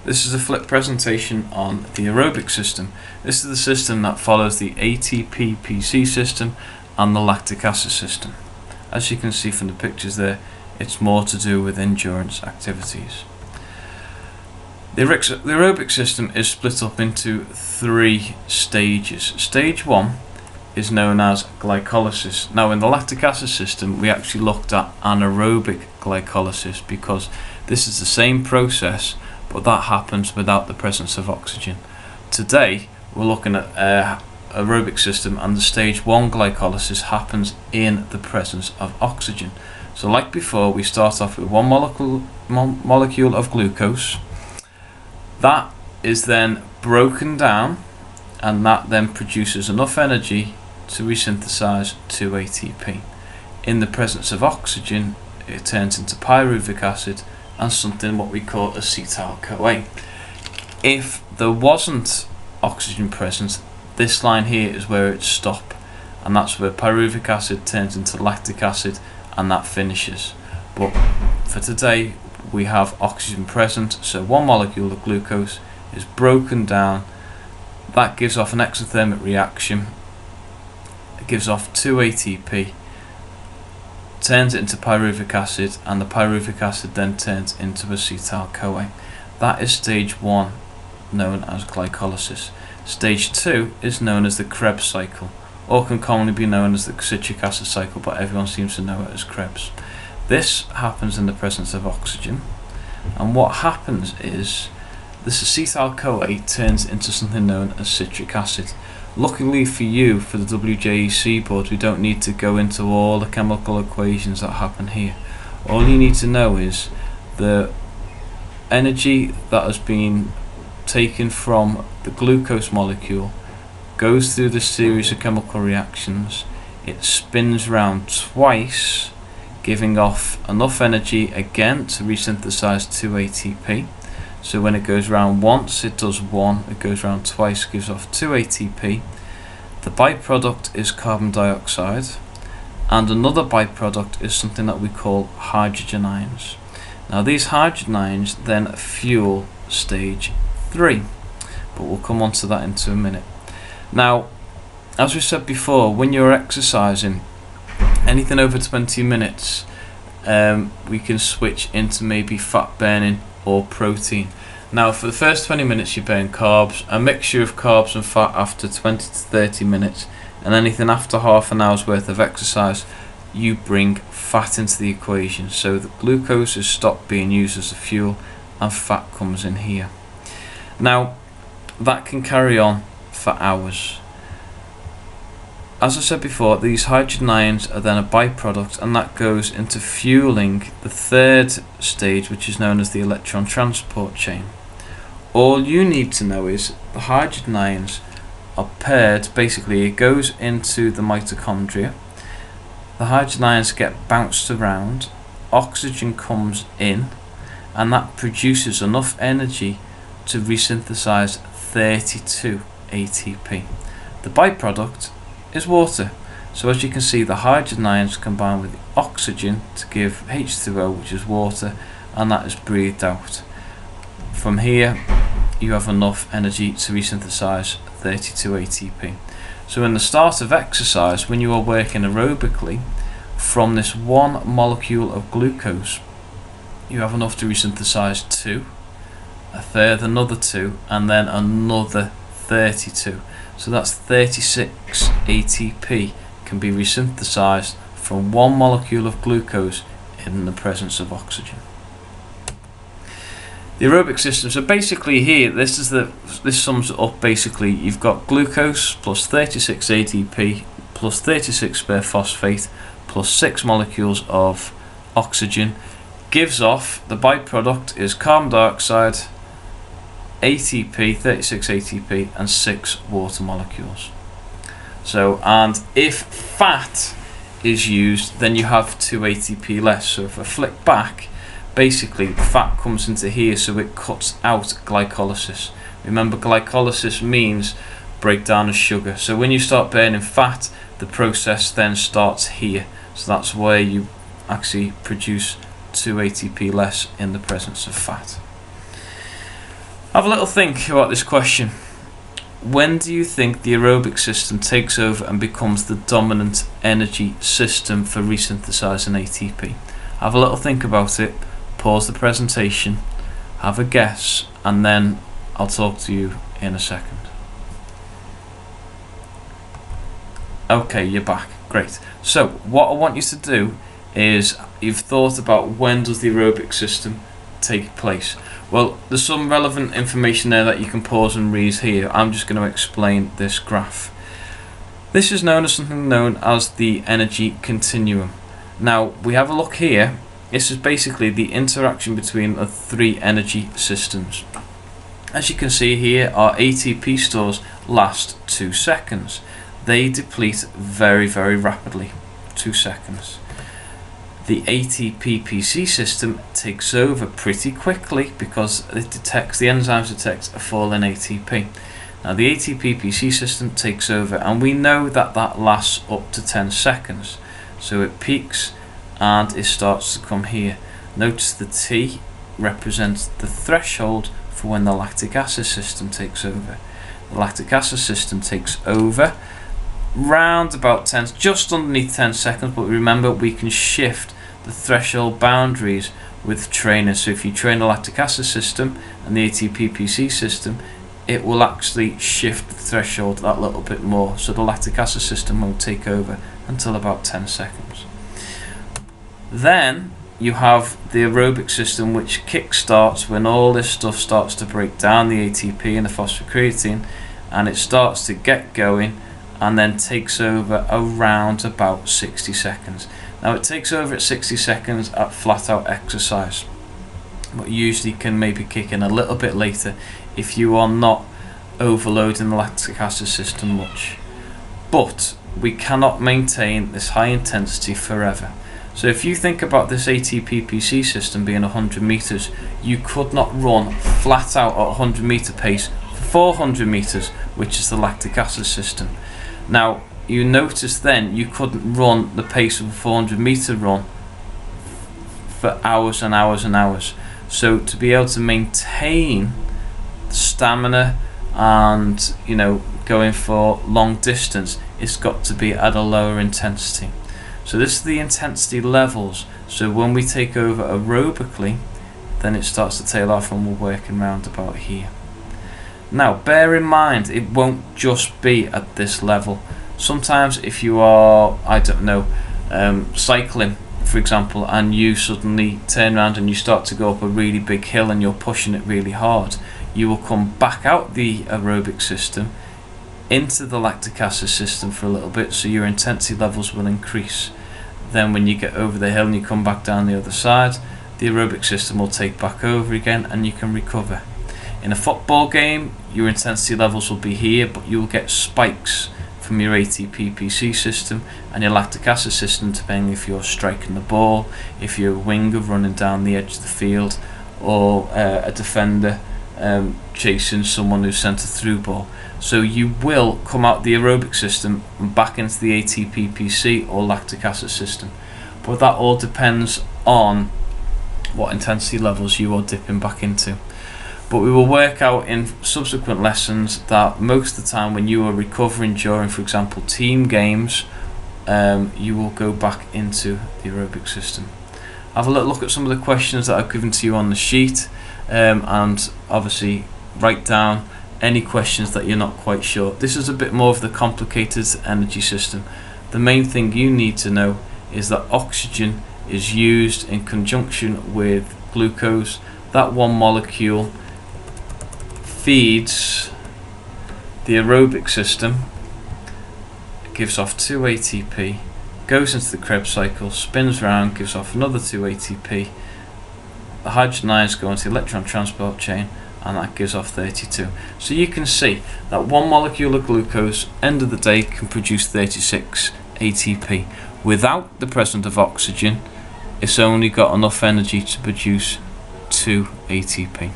This is a flip presentation on the aerobic system. This is the system that follows the ATP-PC system and the lactic acid system. As you can see from the pictures there, it's more to do with endurance activities. The aerobic system is split up into 3 stages. Stage 1 is known as glycolysis. Now in the lactic acid system we actually looked at anaerobic glycolysis because this is the same process, but that happens without the presence of oxygen. Today we're looking at aerobic system, and the stage 1 glycolysis happens in the presence of oxygen. So like before, we start off with one molecule of glucose. That is then broken down, and that then produces enough energy to resynthesize 2 ATP. In the presence of oxygen, it turns into pyruvic acid and something what we call acetyl-CoA. If there wasn't oxygen present, this line here is where it stops, and that's where pyruvic acid turns into lactic acid, and that finishes. But for today we have oxygen present, so one molecule of glucose is broken down. That gives off an exothermic reaction. It gives off 2 ATP, turns it into pyruvic acid, and the pyruvic acid then turns into acetyl-CoA. That is stage 1, known as glycolysis. Stage 2 is known as the Krebs cycle, or can commonly be known as the citric acid cycle, but everyone seems to know it as Krebs. This happens in the presence of oxygen, and what happens is this acetyl-CoA turns into something known as citric acid. Luckily for you, for the WJEC board, we don't need to go into all the chemical equations that happen here. All you need to know is the energy that has been taken from the glucose molecule goes through this series of chemical reactions. It spins round twice, giving off enough energy again to resynthesize 2 ATP. So when it goes round once, it does 1, it goes round twice, gives off 2 ATP. The byproduct is carbon dioxide, and another byproduct is something that we call hydrogen ions. Now these hydrogen ions then fuel stage 3, but we'll come on to that into a minute. Now, as we said before, when you're exercising, anything over 20 minutes, we can switch into maybe fat burning or protein. Now for the first 20 minutes you burn carbs, a mixture of carbs and fat after 20 to 30 minutes, and anything after half an hour's worth of exercise you bring fat into the equation. So the glucose is stopped being used as a fuel and fat comes in here. Now that can carry on for hours. As I said before, these hydrogen ions are then a byproduct, and that goes into fueling the 3rd stage, which is known as the electron transport chain. All you need to know is the hydrogen ions are paired. Basically it goes into the mitochondria, the hydrogen ions get bounced around, oxygen comes in, and that produces enough energy to resynthesize 32 ATP. The byproduct is water. So as you can see, the hydrogen ions combine with the oxygen to give H2O, which is water, and that is breathed out. From here you have enough energy to resynthesize 32 ATP. So in the start of exercise, when you are working aerobically, from this one molecule of glucose you have enough to resynthesize 2, a third, another 2, and then another 32. So that's 36 ATP can be resynthesized from one molecule of glucose in the presence of oxygen. The aerobic system, so basically here, this sums it up. Basically you've got glucose plus 36 ATP plus 36 spare phosphate plus 6 molecules of oxygen, gives off, the byproduct is carbon dioxide, ATP, 36 ATP, and 6 water molecules. So, and if fat is used, then you have 2 ATP less. So if I flick back, basically fat comes into here, so it cuts out glycolysis. Remember, glycolysis means breakdown of sugar. So when you start burning fat, the process then starts here. So that's where you actually produce 2 ATP less in the presence of fat. Have a little think about this question. When do you think the aerobic system takes over and becomes the dominant energy system for resynthesizing ATP? Have a little think about it, pause the presentation, have a guess, and then I'll talk to you in a second. Okay, you're back. Great. So what I want you to do is, you've thought about when does the aerobic system take place. Well, there's some relevant information there that you can pause and read here. I'm just going to explain this graph. This is known as something known as the energy continuum. Now we have a look here. This is basically the interaction between the three energy systems. As you can see here, our ATP stores last 2 seconds. They deplete very, very rapidly. 2 seconds. The ATP-PC system takes over pretty quickly because the enzymes detect a fall in ATP. Now the ATP-PC system takes over, and we know that that lasts up to 10 seconds. So it peaks and it starts to come here. Notice the T represents the threshold for when the lactic acid system takes over. The lactic acid system takes over round about 10, just underneath 10 seconds, but remember we can shift the threshold boundaries with training. So if you train the lactic acid system and the ATP-PC system, it will actually shift the threshold that little bit more, so the lactic acid system won't take over until about 10 seconds. Then you have the aerobic system, which kick-starts when all this stuff starts to break down, the ATP and the phosphocreatine, and it starts to get going and then takes over around about 60 seconds. Now it takes over at 60 seconds at flat out exercise, but usually can maybe kick in a little bit later if you are not overloading the lactic acid system much. But we cannot maintain this high intensity forever. So if you think about this ATP-PC system being 100 meters, you could not run flat out at 100 meter pace for 400 meters, which is the lactic acid system. Now you notice then you couldn't run the pace of a 400 meter run for hours and hours and hours. So to be able to maintain stamina and, you know, going for long distance, it's got to be at a lower intensity. So this is the intensity levels. So when we take over aerobically, then it starts to tail off and we're working round about here. Now bear in mind, it won't just be at this level. Sometimes if you are, I don't know, cycling for example, and you suddenly turn around and you start to go up a really big hill and you're pushing it really hard, you will come back out the aerobic system into the lactic acid system for a little bit, so your intensity levels will increase. Then when you get over the hill and you come back down the other side, the aerobic system will take back over again and you can recover. In a football game, your intensity levels will be here, but you will get spikes from your ATP-PC system and your lactic acid system, depending if you're striking the ball, if you're a winger running down the edge of the field, or a defender chasing someone who sent a through ball. So you will come out the aerobic system and back into the ATP-PC or lactic acid system, but that all depends on what intensity levels you are dipping back into. But we will work out in subsequent lessons that most of the time when you are recovering during, for example, team games, you will go back into the aerobic system. Have a little look at some of the questions that I've given to you on the sheet, and obviously write down any questions that you're not quite sure. This is a bit more of the complicated energy system. The main thing you need to know is that oxygen is used in conjunction with glucose. That one molecule feeds the aerobic system, gives off 2 ATP, goes into the Krebs cycle, spins around, gives off another 2 ATP. The hydrogen ions go into the electron transport chain, and that gives off 32. So you can see that one molecule of glucose, end of the day, can produce 36 ATP. Without the presence of oxygen, it's only got enough energy to produce 2 ATP.